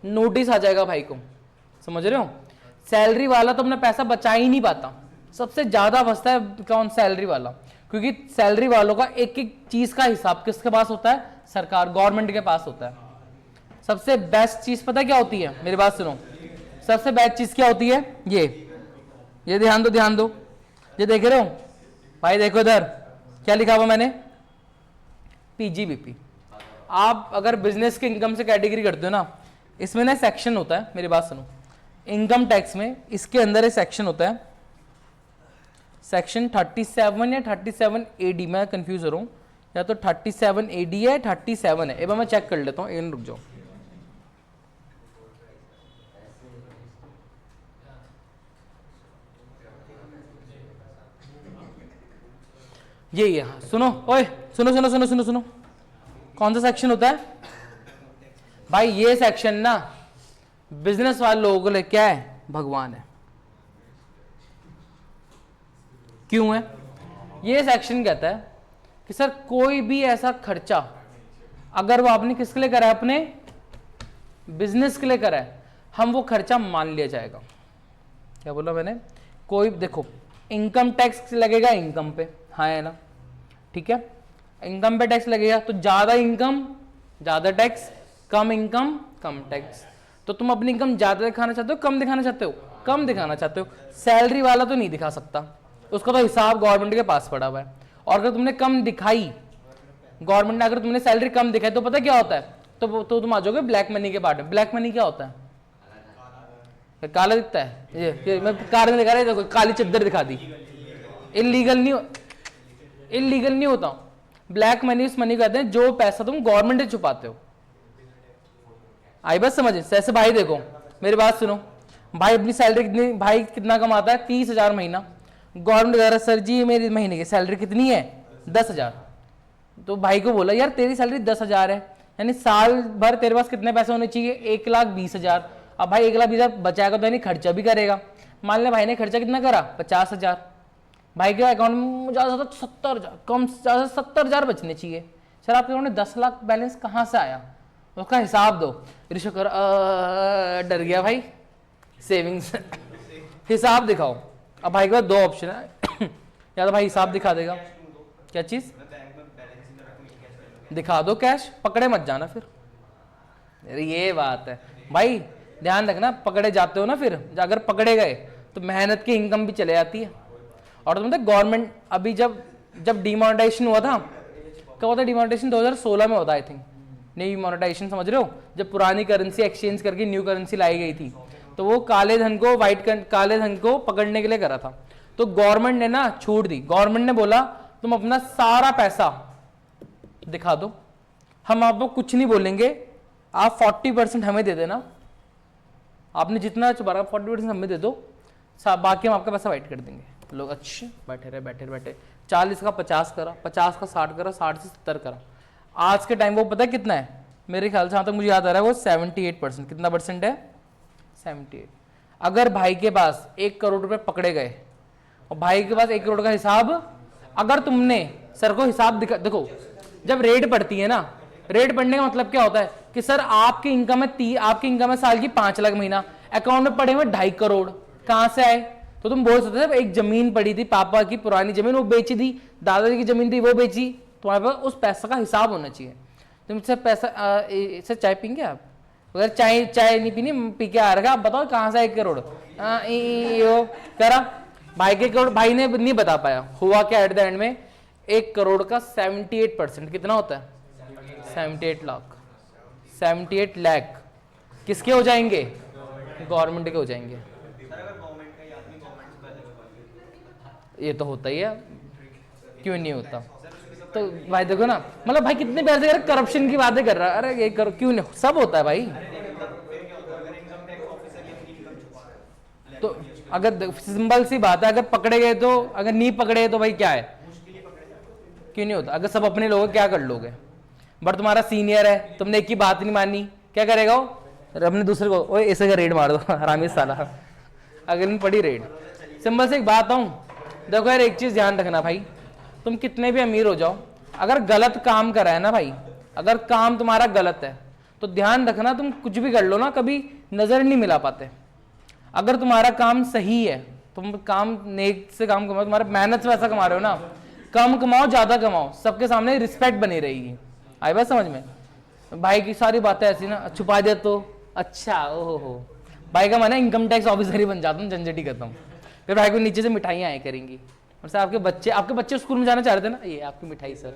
[SPEAKER 1] नोटिस आ जाएगा भाई को। समझ रहे हो? सैलरी वाला तो अपना पैसा बचा ही नहीं पाता, सबसे ज्यादा फंसता है कौन? सैलरी वाला। क्योंकि सैलरी वालों का एक एक चीज का हिसाब किसके पास होता है? सरकार, गवर्नमेंट के पास होता है। सबसे बेस्ट चीज पता क्या होती है? मेरी बात सुनो, सबसे बेस्ट चीज क्या होती है? ये ध्यान दो, ध्यान दो, ये देख रहे हो भाई? देखो इधर क्या लिखा हुआ मैंने? पीजीबीपी। आप अगर बिजनेस के इनकम से कैटेगरी करते हो ना, इसमें ना सेक्शन होता है, मेरी बात सुनो, इनकम टैक्स में इसके अंदर एक सेक्शन होता है, सेक्शन 37 या 37AD, मैं कंफ्यूज हो रहा हूँ, या तो 37AD है, 37 है। एक बार मैं चेक कर लेता हूँ, एक रुक जाओ। यही है। हाँ, सुनो, ओए सुनो सुनो सुनो सुनो सुनो, कौन सा सेक्शन होता है भाई? ये सेक्शन ना बिजनेस वाले लोगों के लिए क्या है? भगवान है। क्यों है? ये सेक्शन कहता है कि सर कोई भी ऐसा खर्चा अगर वो आपने किसके लिए करा है? अपने बिजनेस के लिए करा है, हम वो खर्चा मान लिया जाएगा। क्या बोला मैंने? कोई देखो, इनकम टैक्स लगेगा इनकम पे, हाँ है ना? ठीक है, इनकम पे टैक्स लगेगा, तो ज्यादा इनकम ज्यादा टैक्स, कम इनकम कम टैक्स। तो तुम अपनी इनकम ज्यादा दिखाना चाहते हो, कम दिखाना चाहते हो? कम दिखाना चाहते हो। सैलरी वाला तो नहीं दिखा सकता, उसका तो हिसाब गवर्नमेंट के पास पड़ा हुआ है। और अगर तुमने कम दिखाई, गवर्नमेंट ने अगर तुमने सैलरी कम दिखाई, तो पता क्या होता है? तो तुम आ जाओगे ब्लैक मनी के पार्ट में। ब्लैक मनी क्या होता है? काला दिखता है, ये मैं कार में दिखा रहा है, काली चद्दर दिखा दी। इलीगल नहीं होता। ब्लैक मनी उस मनी को कहते हैं जो पैसा तुम गवर्नमेंट से छुपाते हो। आई बात समझ? जैसे भाई देखो, मेरी बात सुनो, भाई अपनी सैलरी कितनी, भाई कितना कमाता है? 30,000 महीना। गवर्नमेंट कह रहा है सर जी मेरी महीने की सैलरी कितनी है? 10,000। तो भाई को बोला यार तेरी सैलरी 10,000 है, यानी साल भर तेरे पास कितने पैसे होने चाहिए? 1,20,000। अब भाई 1,20,000 बचाएगा तो यानी खर्चा भी करेगा। मान ले भाई ने खर्चा कितना करा? 50,000। भाई के अकाउंट में ज़्यादा से 70,000, कम से ज़्यादा 70,000 बचने चाहिए। सर आपके अकाउंट में 10 लाख बैलेंस कहाँ से आया? उसका हिसाब दो। ऋषभ कर डर गया भाई, सेविंग्स हिसाब दिखाओ। अब भाई के पास दो ऑप्शन है या तो भाई हिसाब दिखा देगा, क्या चीज़
[SPEAKER 2] मैं बैंक में बैलेंस ही ना रखूं, कैश ले लूं।
[SPEAKER 1] दिखा दो कैश, पकड़े मत जाना फिर। अरे ये बात है भाई, ध्यान रखना, पकड़े जाते हो ना फिर, अगर पकड़े गए तो मेहनत की इनकम भी चले जाती है। और तुम गवर्नमेंट अभी जब जब डिमोनेटाइजेशन हुआ था, कब हुआ था डिमोनेटाइजेशन? 2016 में होता आई थिंक, नहीं मोनेटाइजेशन समझ रहे हो, जब पुरानी करेंसी एक्सचेंज करके न्यू करेंसी लाई गई थी, तो वो काले धन को काले धन को पकड़ने के लिए करा था। तो गवर्नमेंट ने ना छूट दी, गवर्नमेंट ने बोला तुम अपना सारा पैसा दिखा दो, हम आपको कुछ नहीं बोलेंगे, आप 40% हमें दे देना, आपने जितना चुबारा 40% हमें दे दो, बाकी हम आपका पैसा वाइट कर देंगे। लोग अच्छे बैठे रहे, बैठे बैठे 40 का 50 करा, 50 का 60 करा, 60 से 70 करा। आज के टाइम वो पता है कितना है? मेरे ख्याल से जहाँ तक मुझे याद आ रहा है वो 78%। कितना परसेंट है? 78। अगर भाई के पास 1 करोड़ रुपए पकड़े गए और भाई के पास 1 करोड़ का हिसाब, अगर तुमने सर को हिसाब दिखा, देखो जब रेट पड़ती है ना, रेट पड़ने का मतलब क्या होता है कि सर आपकी इनकम है साल की 5 लाख महीना, अकाउंट में पड़े हुए 2.5 करोड़, कहां से आए? तो तुम बोल सकते थे एक जमीन पड़ी थी, पापा की पुरानी जमीन, वो बेची थी, दादाजी की जमीन थी वो बेची, तुम्हारे पास उस पैसा का हिसाब होना चाहिए। तुम इससे पैसा इससे चाय पीएंगे आप? अगर चाय नहीं पीनी, पी के आ रखा, आप बताओ कहाँ से 1 करोड़ करा? भाई के करोड़ भाई ने नहीं बता पाया, हुआ क्या एट द एंड में? 1 करोड़ का 78% कितना होता है? 78 लाख। 78 लाख किसके हो जाएंगे? गवर्नमेंट के हो जाएंगे। ये तो होता ही है, क्यों नहीं होता? तो भाई देखो ना, मतलब भाई कितने पैसे कर, करप्शन की बातें कर रहा है, अरे ये कर क्यों नहीं, सब होता है भाई। तो अगर सिंपल सी बात है, अगर पकड़े गए तो, अगर नहीं पकड़े तो भाई क्या है, क्यों नहीं होता? अगर सब अपने लोग क्या कर लोगे? बट तुम्हारा सीनियर है, तुमने एक की बात नहीं मानी, क्या करेगा वो? अपने दूसरे को ओए ऐसे का रेड मार दो हरामी साला, अगर नहीं पड़ी रेड। सिंपल से एक बात हूँ, देखो यार एक चीज ध्यान रखना भाई, तुम कितने भी अमीर हो जाओ, अगर गलत काम करा है ना भाई, अगर काम तुम्हारा गलत है तो ध्यान रखना, तुम कुछ भी कर लो ना, कभी नजर नहीं मिला पाते। अगर तुम्हारा काम सही है, तुम काम नेक से काम कमाओ, तुम्हारे मेहनत से पैसा कमा रहे हो ना, कम कमाओ ज्यादा कमाओ, सबके सामने रिस्पेक्ट बनी रहेगी। आई बात समझ में? भाई की सारी बातें ऐसी ना छुपा दे तो अच्छा, ओहो हो, भाई का मन है इनकम टैक्स ऑफिसर ही बन जाता हूँ, झंझट ही खत्म। फिर भाई को नीचे से मिठाइयाँ आया करेंगी, और सर आपके बच्चे स्कूल में जाना चाह रहे थे ना, ये आपकी मिठाई सर।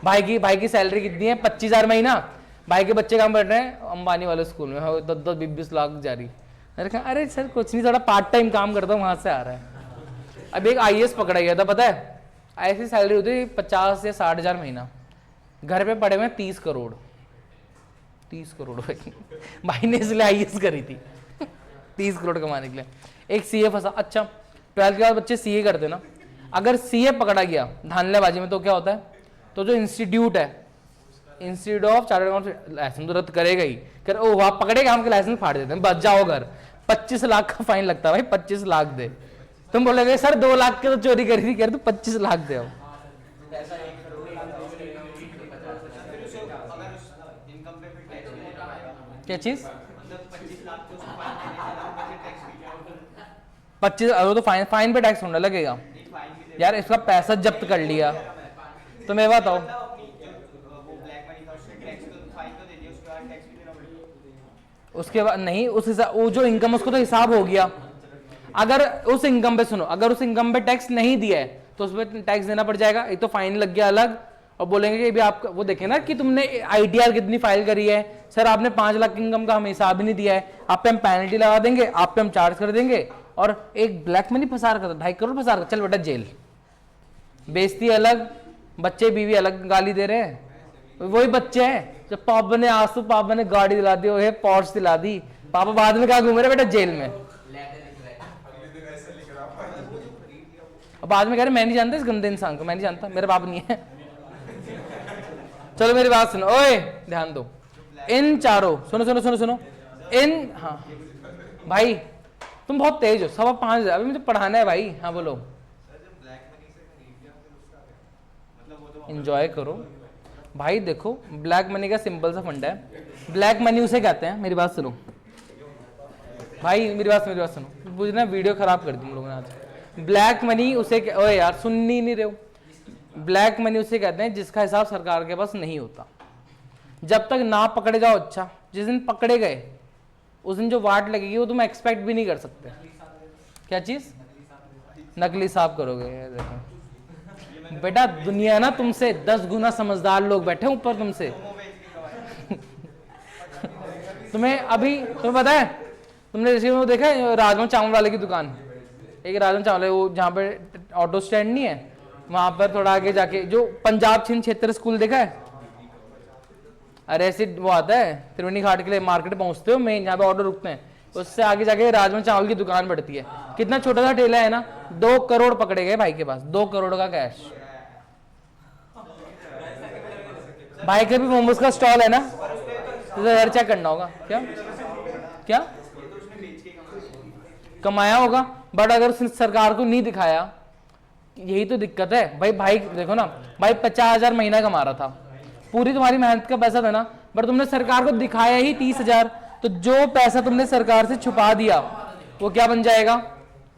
[SPEAKER 1] भाई की सैलरी कितनी है? 25,000 महीना। भाई के बच्चे काम कर रहे हैं अंबानी वाले स्कूल में, 10-20 लाख जारी। अरे सर कुछ नहीं, थोड़ा पार्ट टाइम काम करता हूँ, वहां से आ रहा है। अब एक IAS पकड़ा गया था, पता है ऐसी सैलरी होती है 50 या 60,000 महीना, घर पे पड़े हुए 30 करोड़। 30 करोड़ भाई ने इसलिए IAS करी थी 30 करोड़ कमाने के लिए। एक CA फंसा। अच्छा 12th के बाद बच्चे CA करते ना, अगर CA पकड़ा गया धांधलेबाजी में तो क्या होता है? तो जो इंस्टीट्यूट है, institute of chartered accountant licence तो रद्द करेगा ही, कर ओ वहां पकड़ेगा, हम लाइसेंस फाड़ देते हैं, बच जाओ घर। 25 लाख का फाइन लगता है भाई, 25 लाख दे। तुम बोलोगे सर 2 लाख की तो चोरी करी थी, कह रहे तो 25 लाख दे आओ। क्या चीज? 25 तो फाइन पे टैक्स होने लगेगा यार, इसका पैसा जब्त कर लिया तो मैं बताओ, उसके बाद नहीं, उस हिसाब वो जो इनकम उसको तो हिसाब हो गया। अगर उस इनकम पे सुनो, अगर उस इनकम पे टैक्स नहीं दिया है तो उस पर टैक्स देना पड़ जाएगा। एक तो फाइन लग गया अलग, और बोलेंगे कि भी आप वो देखें ना कि तुमने ITR कितनी फाइल करी है, सर आपने 5 लाख इनकम का हमें हिसाब ही नहीं दिया है, आप पे हम पेनल्टी लगा देंगे, आप पे हम चार्ज कर देंगे। और एक ब्लैक मनी फंसा रखा था, 2.5 करोड़ फंसा रखा, चल बेटा जेल। बेइज्जती अलग, बच्चे बीवी अलग गाली दे रहे हैं। वही बच्चे हैं जब पापा ने आंसू, पापा ने गाड़ी दिला दी, वो पॉर्श दिला दी, पापा बाद में क्या घूम रहे बेटा जेल में। अब बाद में कह रहे मैं नहीं जानता इस गंदे इंसान को, मैं नहीं जानता, मेरा बाप नहीं है। चलो मेरी बात सुनो, ओए ध्यान दो, इन चारों सुनो सुनो सुनो सुनो इन, हाँ भाई तुम बहुत तेज हो, 5.25 अभी मुझे पढ़ाना है भाई। हाँ बोलो। एंजॉय करो भाई। देखो ब्लैक मनी का सिंपल सा फंडा है, ब्लैक मनी उसे कहते हैं, मेरी बात सुनो, भाई मेरी बात सुनो, मुझे ना वीडियो खराब कर दी तुम लोगों ने आज। ब्लैक मनी उसे ओए यार सुन नहीं रहे हो। ब्लैक मनी उसे कहते हैं जिसका हिसाब सरकार के पास नहीं होता। जब तक ना पकड़े जाओ अच्छा, जिस दिन पकड़े गए उस दिन जो वाट लगेगी वो तुम एक्सपेक्ट भी नहीं कर सकते। क्या चीज? नकली साफ करोगे। देखो बेटा दुनिया ना तुमसे 10 गुना समझदार लोग बैठे ऊपर तुमसे। तुम्हें पता है, तुमने जैसे वो देखा है राजमा चावल वाले की दुकान, एक राजमा चावल है वो जहाँ पे ऑटो स्टैंड नहीं है वहां पर थोड़ा आगे जाके जो पंजाब छिंद क्षेत्र स्कूल देखा है? अरे ऐसे वो आता है त्रिवेणी घाट के लिए मार्केट पहुंचते हो मेन जहाँ पे ऑटो रुकते हैं, उससे आगे जाके राजमा चावल की दुकान पड़ती है। कितना छोटा सा ठेला है ना, 2 करोड़ पकड़े गए भाई के पास, 2 करोड़ का कैश। भाई के भी मोमोज का स्टॉल है ना, तो घर चेक करना होगा। क्या क्या कमाया होगा, बट अगर उसने सरकार को नहीं दिखाया, यही तो दिक्कत है भाई। भाई देखो ना भाई 50,000 महीना कमा रहा था, पूरी तुम्हारी मेहनत का पैसा था ना, बट तुमने सरकार को दिखाया ही 30,000, तो जो पैसा तुमने सरकार से छुपा दिया वो क्या बन जाएगा?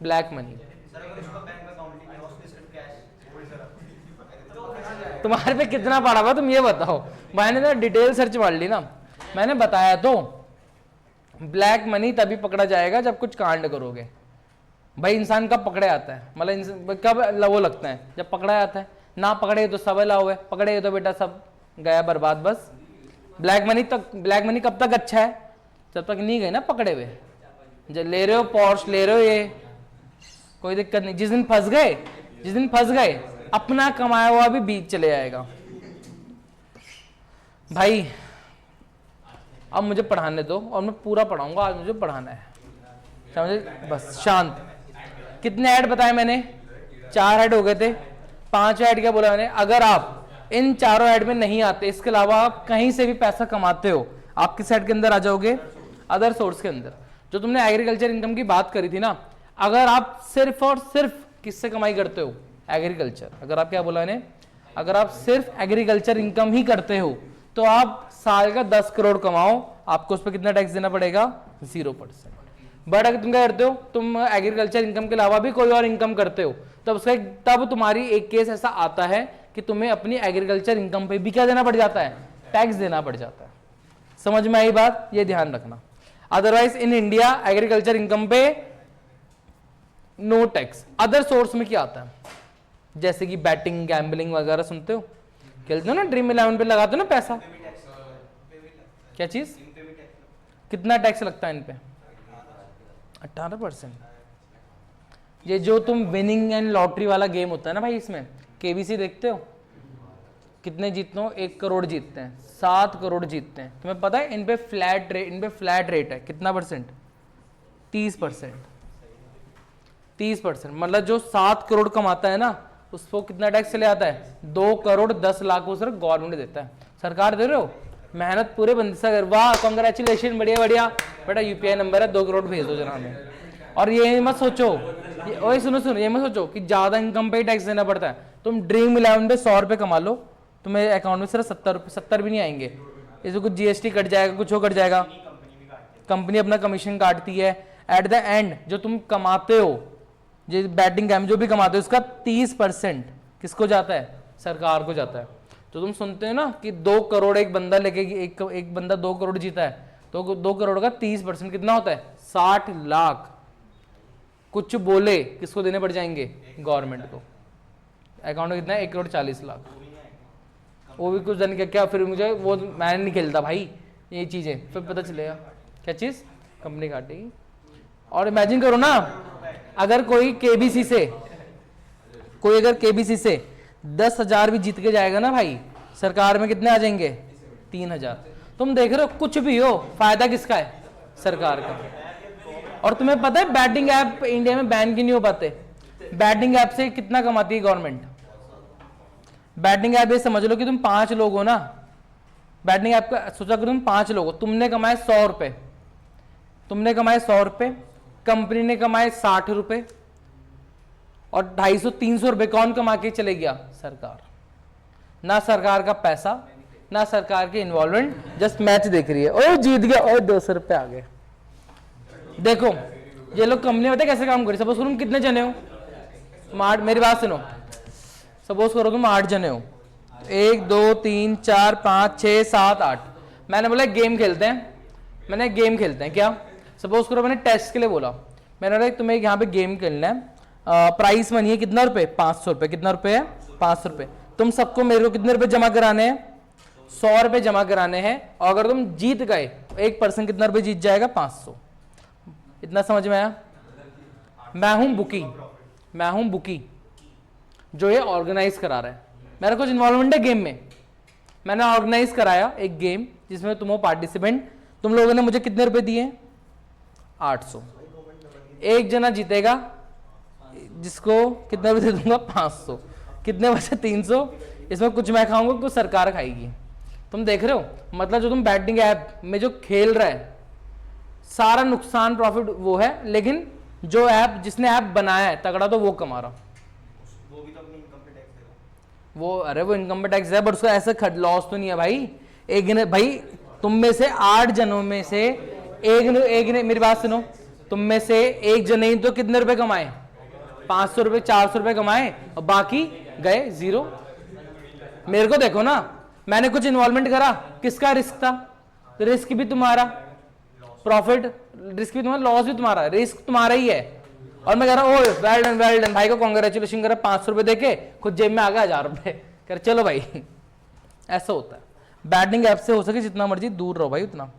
[SPEAKER 1] Black money. तुम्हारे पे कितना पड़ा हुआ तुम ये बताओ। मैंने तो डिटेल सर्च मार ली ना, मैंने बताया तो ब्लैक मनी तभी पकड़ा जाएगा जब कुछ कांड करोगे। भाई इंसान कब पकड़े आता है, मतलब कब वो लगता है? जब पकड़ा जाता है। ना पकड़े तो सब लाओ है, पकड़े तो बेटा सब गया बर्बाद बस। ब्लैक मनी कब तक अच्छा है? जब तक नहीं गए ना पकड़े हुए। जब ले रहे हो पॉर्श ले रहे हो ये कोई दिक्कत नहीं, जिस दिन फंस गए अपना कमाया हुआ भी बीच चले जाएगा। भाई अब मुझे पढ़ाने दो और मैं पूरा पढ़ाऊंगा, आज मुझे पढ़ाना है, समझे? बस शांत। कितने ऐड बताए मैंने? 4 ऐड हो गए थे। 5 ऐड क्या बोला मैंने? अगर आप इन चारों ऐड में नहीं आते, इसके अलावा आप कहीं से भी पैसा कमाते हो, आप किस ऐड के अंदर आ जाओगे? अदर सोर्स के अंदर। जो तुमने एग्रीकल्चर इनकम की बात करी थी ना, अगर आप सिर्फ और सिर्फ किससे कमाई करते हो? एग्रीकल्चर। अगर आप क्या बोला मैंने? अगर आप सिर्फ एग्रीकल्चर इनकम ही करते हो तो आप साल का 10 करोड़ कमाओ, आपको उस पर कितना टैक्स देना पड़ेगा? 0%। बट अगर तुम क्या करते हो, तुम एग्रीकल्चर इनकम के अलावा भी कोई और इनकम करते हो, तब तुम्हारी एक केस ऐसा आता है कि तुम्हें अपनी एग्रीकल्चर इनकम पे भी क्या देना पड़ जाता है? टैक्स देना पड़ जाता है। समझ में आई बात? ये ध्यान रखना। Otherwise in India agriculture income पे नो टैक्स। अदर सोर्स में क्या आता है? जैसे कि बैटिंग गैम्बलिंग वगैरह सुनते हो, खेलते हो ना, ड्रीम 11 पे लगाते हो ना पैसा। क्या चीज? कितना टैक्स लगता है इन पे? 18%। ये जो तुम विनिंग एंड लॉटरी वाला गेम होता है ना भाई, इसमें केबीसी देखते हो, कितने जीतते हो? 1 करोड़ जीतते हैं, 7 करोड़ जीतते हैं। तुम्हें पता है इन पे फ्लैट रेट है कितना परसेंट? 30%। 30%। मतलब जो 7 करोड़ कमाता है ना उसको कितना टैक्स चले आता है? 2 करोड़ 10 लाख को सिर्फ गवर्नमेंट देता है। सरकार दे रहे हो, मेहनत पूरे बंदे से। वाह कांग्रेचुलेशन, बढ़िया बढ़िया बेटा, यूपीआई नंबर है, 2 करोड़ भेज दो जरा हमें। और ये मत सोचो, ओए सुनो ये मत सोचो कि ज्यादा इनकम पे टैक्स देना पड़ता है। तुम ड्रीम 11 पे 100 रुपए कमा लो, तुम्हें अकाउंट में सिर्फ 70 भी नहीं आएंगे। इसमें कुछ जीएसटी कट जाएगा, कुछ हो कट जाएगा, कंपनी अपना कमीशन काटती है। एट द एंड जो तुम कमाते हो, जो बैटिंग गेम जो भी कमाते हो, उसका 30% किसको जाता है? सरकार को जाता है। तो तुम सुनते हो ना कि 2 करोड़ एक बंदा लेके एक बंदा 2 करोड़ जीता है, तो 2 करोड़ का 30% कितना होता है? 60 लाख। कुछ बोले किसको देने पड़ जाएंगे? गवर्नमेंट को। अकाउंट में कितना है? 1 करोड़ 40 लाख। वो भी कुछ जन क्या, फिर मुझे वो मैंने नहीं खेलता भाई ये चीजें, फिर पता चलेगा क्या चीज कंपनी काटेगी। और इमेजिन करो ना, अगर कोई केबीसी से 10,000 भी जीत के जाएगा ना भाई, सरकार में कितने आ जाएंगे? 3,000। तुम देख रहे हो कुछ भी हो, फायदा किसका है? सरकार का। और तुम्हें पता है बैटिंग ऐप इंडिया में बैन क्यों नहीं हो पाते? बैटिंग ऐप से कितना कमाती है गवर्नमेंट? बैटिंग ऐप ये समझ लो कि तुम 5 लोग हो ना, बैटिंग ऐप का सोचा करो तुम 5 लोग हो, तुमने कमाए 100 रुपए, कंपनी ने कमाए 60 रुपए, और 250-300 रुपए कौन कमा के चले गया? सरकार। ना सरकार का पैसा, ना सरकार के इन्वॉल्वमेंट, जस्ट मैच देख रही है। ओ जीत गया, और 200 रुपए आ गए। देखो ये लोग कंपनी बताए कैसे काम करे। सपोज करो तुम कितने जने हो, तुम 8, मेरी बात सुनो, सपोज करो तुम 8 जने हो, 1 2 3 4 5 6 7 8। मैंने बोला गेम खेलते हैं, मैंने गेम खेलते हैं क्या, सपोज करो मैंने टेस्ट के लिए बोला, मैंने बोला तुम्हें यहाँ पे गेम खेलना है, प्राइस मनी है कितना रुपए, 500 रुपए। कितना रुपए है, 500 रुपए। तुम सबको मेरे को कितने रुपए जमा कराने हैं, 100 रुपए जमा कराने हैं, और अगर तुम जीत गए एक पर्सन कितना रुपए जीत जाएगा, 500। इतना समझ में आया। मैं हूं बुकी जो ये ऑर्गेनाइज करा रहा है, मेरा कुछ इन्वॉल्वमेंट है गेम में। मैंने ऑर्गेनाइज कराया एक गेम जिसमें तुम हो पार्टिसिपेंट, तुम लोगों ने मुझे कितने रुपए दिए, 800। एक जना जीतेगा जिसको कितने रुपए दे दूंगा, 500। कितने बचे, 300। इसमें कुछ मैं खाऊंगा, कुछ सरकार खाएगी। तुम देख रहे हो, मतलब जो तुम बैटिंग ऐप में जो खेल रहा है सारा नुकसान प्रॉफिट वो है, लेकिन जो ऐप जिसने ऐप बनाया है तगड़ा तो वो कमा रहा।
[SPEAKER 2] वो भी तो अपनी इनकम पे टैक्स देगा।
[SPEAKER 1] वो अरे वो इनकम पे टैक्स है, बट उसका ऐसा लॉस तो नहीं है भाई। एक ने भाई तुम में से 8 जनों में से एक ने मेरी बात सुनो, तुम में से एक जने ही तो कितने रुपए कमाए, 500 रुपए 400 रुपए कमाए, और बाकी गए 0। मेरे को देखो ना, मैंने कुछ इन्वॉल्वमेंट करा, किसका रिस्क था, रिस्क भी तुम्हारा, प्रॉफिट रिस्क भी तुम्हारा, लॉस भी तुम्हारा, रिस्क तुम्हारा ही है। और मैं कह रहा हूँ वेल डन भाई को कांग्रेचुलेशन कर, 500 रुपए देके खुद जेब में आ गया 1000 रुपए, कर चलो भाई। ऐसा होता है। बैटिंग ऐप से हो सके जितना मर्जी दूर रहो भाई, उतना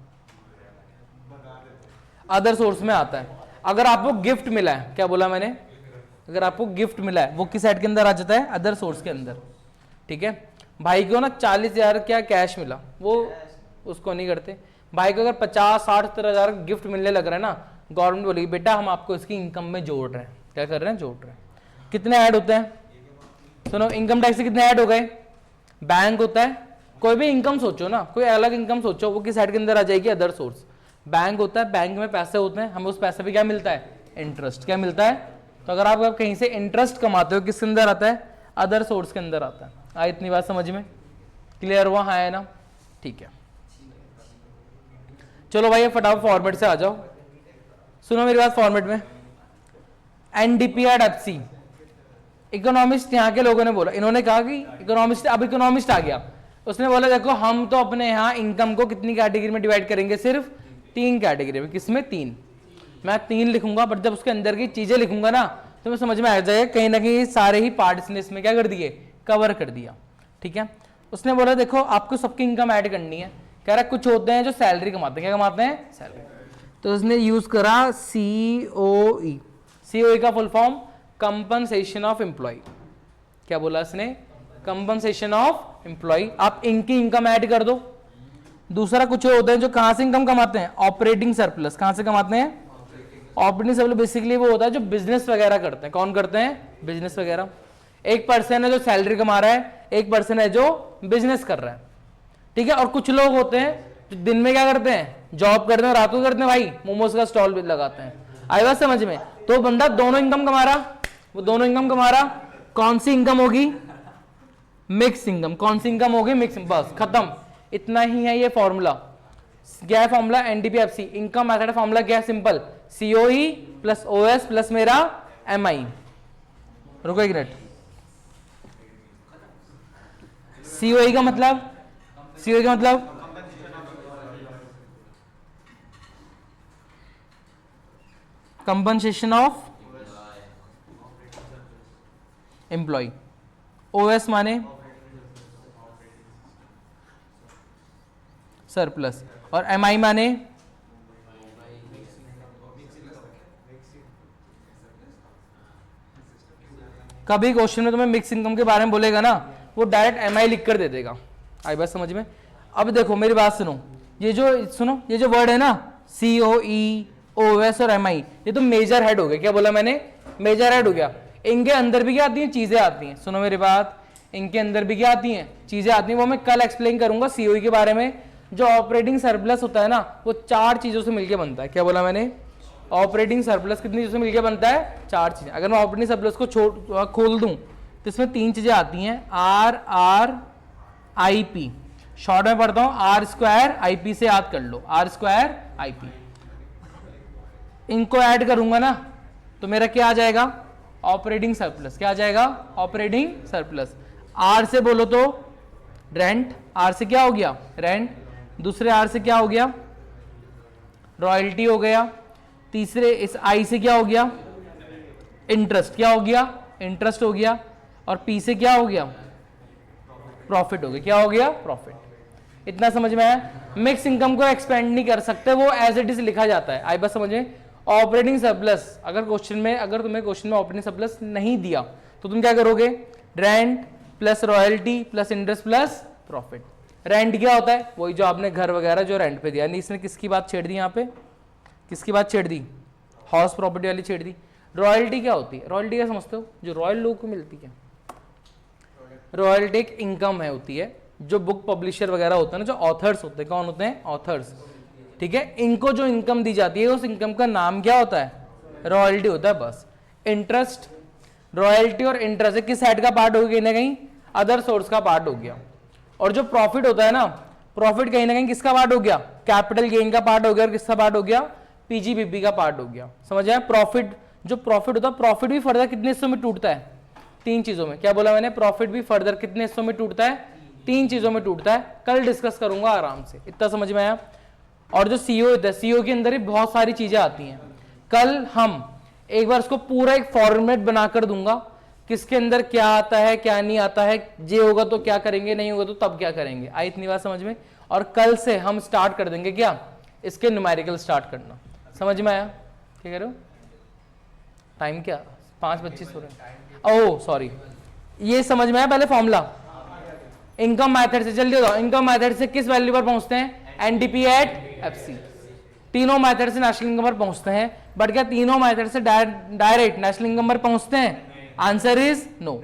[SPEAKER 1] अदर सोर्स में आता है। अगर आपको गिफ्ट मिला है, क्या बोला मैंने, अगर आपको गिफ्ट मिला है वो किस ऐड के अंदर आ जाता है, अदर सोर्स के अंदर। ठीक है, भाई को ना 40,000 क्या कैश मिला, वो उसको नहीं करते। भाई को अगर 50 60 70,000 गिफ्ट मिलने लग रहा है ना, गवर्नमेंट बोलेगी बेटा हम आपको इसकी इनकम में जोड़ रहे हैं। क्या कर रहे हैं, जोड़ रहे हैं। कितने ऐड होते हैं, सुनो, इनकम टैक्स से कितने ऐड हो गए, बैंक होता है, कोई भी इनकम सोचो ना, कोई अलग इनकम सोचो, वो किस ऐड के अंदर आ जाएगी, अदर सोर्स। बैंक होता है, बैंक में पैसे होते हैं, हमें उस पैसे पे क्या मिलता है, इंटरेस्ट। क्या मिलता है, तो अगर आप कहीं से इंटरेस्ट कमाते हो, किसके अंदर आता है, अदर सोर्स के अंदर आता है। आई इतनी बात समझ में, क्लियर हुआ, हाँ है ना, ठीक है। चलो भाई फटाफट फॉर्मेट से आ जाओ, सुनो मेरी बात फॉर्मेट में। एनडीपीआरडब्ल्यूसी इकोनॉमिस्ट यहाँ के लोगों ने बोला, इन्होंने कहा कि इकोनॉमिस्ट, अब इकोनॉमिस्ट आ गया, उसने बोला देखो हम तो अपने यहाँ इनकम को कितनी कैटेगरी में डिवाइड करेंगे, सिर्फ 3 कैटेगरी में। किसमें, 3। मैं 3 लिखूंगा, बट जब उसके अंदर की चीजें लिखूंगा ना तो मैं समझ में आ जाएगा कहीं ना कहीं सारे ही पार्ट्स ने इसमें क्या कर दिए, कवर कर दिया। ठीक है, उसने बोला देखो आपको सबकी इनकम ऐड करनी है। कह रहा कुछ होते हैं जो सैलरी कमाते हैं, क्या कमाते हैं, सैलरी। तो उसने यूज करा COE। COE का full form compensation of employ. क्या बोला इसने, कंपनसेशन ऑफ एम्प्लॉय। आप इनकी इनकम ऐड कर दो। दूसरा कुछ होते हैं जो कहां से इनकम कमाते हैं, ऑपरेटिंग सरप्लस। कहां से कमाते हैं, ऑपरेटिंग सरप्लस। बेसिकली वो होता है जो बिजनेस वगैरह करते हैं। कौन करते हैं, बिजनेस वगैरह। एक पर्सन है जो सैलरी कमा रहा है, एक पर्सन है जो बिजनेस कर रहा है। ठीक है, और कुछ लोग होते हैं जो दिन में क्या करते हैं, जॉब करते हैं, रात को करते हैं भाई मोमोज का स्टॉल भी लगाते हैं। आई बात समझ में, तो बंदा दोनों इनकम कमा रहा, वो दोनों इनकम कमा रहा। कौन सी इनकम होगी, मिक्स इनकम। कौन सी इनकम होगी, मिक्स। बस खत्म, इतना ही है ये फॉर्मूला। क्या है formula, NDPFC income method. Formula क्या है, simple, COE plus OS plus मेरा MI। रुको एक मिनट, COE का मतलब, COE का मतलब कंपनसेशन ऑफ एम्प्लॉय। OS माने सरप्लस, और MI माने कभी क्वेश्चन में तुम्हें मिक्स इनकम के बारे में बोलेगा ना, वो डायरेक्ट MI लिख कर दे देगा। आई बात समझ में। अब देखो मेरी बात सुनो, ये जो वर्ड है ना COE, OS और MI, ये तो मेजर हेड हो गए। क्या बोला मैंने, मेजर हेड हो गया। इनके अंदर भी क्या आती हैं, चीजें आती हैं। सुनो मेरी बात, इनके अंदर भी क्या आती हैं, चीजें आती हैं। वो मैं कल एक्सप्लेन करूंगा COE के बारे में। जो ऑपरेटिंग सरप्लस होता है ना, वो 4 चीजों से मिलकर बनता है। क्या बोला मैंने, ऑपरेटिंग सरप्लस कितनी चीजों से मिलकर बनता है, 4 चीजें। अगर मैं ऑपरेटिंग सरप्लस को खोल दूं तो इसमें 3 चीजें आती हैं, RRIP। शॉर्ट में पढ़ता हूं, R² IP से याद कर लो, R² IP। इनको ऐड करूंगा ना तो मेरा क्या आ जाएगा, ऑपरेटिंग सरप्लस। क्या आ जाएगा, ऑपरेटिंग सरप्लस। आर से बोलो तो रेंट, आर से क्या हो गया, रेंट। दूसरे आर से क्या हो गया, रॉयल्टी हो गया। तीसरे इस आई से क्या हो गया, इंटरेस्ट। क्या हो गया, इंटरेस्ट हो गया। और पी से क्या हो गया, प्रॉफिट हो गया। क्या हो गया, प्रॉफिट। इतना समझ में आया। मिक्स इनकम को एक्सपेंड नहीं कर सकते, वो एज इट इज लिखा जाता है। आई बस समझ में। ऑपरेटिंग सरप्लस, अगर तुम्हें क्वेश्चन में ऑपरेटिंग सरप्लस नहीं दिया तो तुम क्या करोगे, rent plus royalty plus interest plus profit. Rent क्या होता है, वही जो आपने घर वगैरह जो रेंट पे दिया। इसने किसकी बात छेड़ दी, यहाँ पे किसकी बात छेड़ दी, हाउस प्रॉपर्टी वाली छेड़ दी। रॉयल्टी क्या होती है, रॉयल्टी क्या समझते हो, जो रॉयल लोगों को मिलती है। रॉयल्टी एक इनकम है, होती है जो बुक पब्लिशर वगैरह होता है ना, जो ऑथर्स होते हैं। कौन होते हैं, ऑथर्स। ठीक है, इनको जो इनकम दी जाती है उस इनकम का नाम क्या होता है, रॉयल्टी होता है बस। इंटरेस्ट, रॉयल्टी और इंटरेस्ट किस साइड का पार्ट हो गया, कहीं ना कहीं अदर सोर्स का पार्ट हो गया। और जो प्रॉफिट होता है ना, प्रॉफिट कहीं ना कहीं किसका पार्ट हो गया, कैपिटल गेन का पार्ट हो गया। और किसका पार्ट हो गया, पीजीबीपी का पार्ट हो गया। समझ आया। प्रॉफिट, जो प्रॉफिट होता है, प्रॉफिट भी फर्दर कितने हिस्सों में टूटता है, 3 चीजों में। क्या बोला मैंने, प्रॉफिट भी फर्दर कितने हिस्सों में टूटता है, 3 चीजों में टूटता है। कल डिस्कस करूंगा आराम से। इतना समझ में आया। और जो सीओ होता है, सीओ के अंदर ही बहुत सारी चीजें आती हैं। कल हम एक बार उसको पूरा एक फॉर्मेट बनाकर दूंगा, किसके अंदर क्या आता है क्या नहीं आता है, जे होगा तो क्या करेंगे, नहीं होगा तो तब क्या करेंगे। आई इतनी बात समझ में। और कल से हम स्टार्ट कर देंगे क्या, इसके न्यूमेरिकल स्टार्ट करना। समझ में आया, क्या कह रहे हो। टाइम क्या, 5:25 हो रहे हैं। ओह सॉरी, ये समझ में आया। पहले फॉर्मूला इनकम मेथड से, जल्दी बताओ। इनकम मेथड से किस वैल्यू पर पहुंचते हैं, एनडीपी एट एफसी। तीनों मेथड से नेशनल इनकम पर पहुंचते हैं, बट क्या तीनों मेथड से डायरेक्ट नेशनल इनकम पर पहुंचते हैं, answer is no.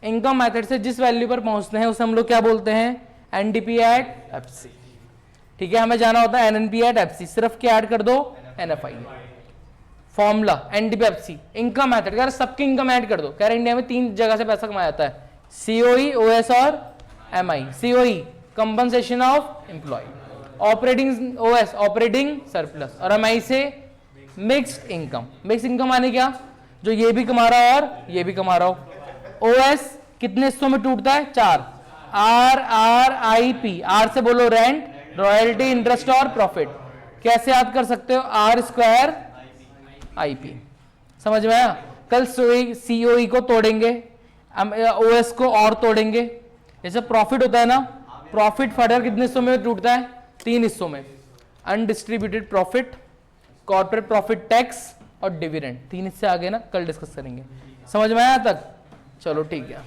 [SPEAKER 1] Income method से जिस वैल्यू पर पहुंचते हैं उसे हम लोग क्या बोलते हैं, एनडीपी एट एफसी। ठीक है, हमें जाना होता है एनएनपी एट एफसी। सिर्फ क्या ऐड कर दो, NFI. Formula NDP FC, income method. कह रहे सबकी इनकम ऐड कर दो। कह रहे इंडिया में 3 जगह से पैसा कमाया जाता है, सीओई, ओएस और MI. COE compensation of employ, operating OS operating surplus, और एमआई से मिक्स्ड इनकम। मिक्स्ड इनकम माने क्या, जो ये भी कमा रहा हो और ये भी कमा रहा हो। ओएस कितने हिस्सों में टूटता है, 4। R R I P, R से बोलो रेंट, रॉयल्टी, इंटरेस्ट और प्रॉफिट। कैसे याद कर सकते हो, आर स्क्वायर आई पी। समझ में आया। कल सीओई को तोड़ेंगे, ओएस को और तोड़ेंगे। जैसे प्रॉफिट होता है ना, प्रॉफिट फर्दर कितने हिस्सों में टूटता है, 3 हिस्सों में। Undistributed profit, corporate profit tax और डिविडेंड। 3 हिस्से आ गए ना, कल डिस्कस करेंगे। समझ में आया तक, चलो ठीक है।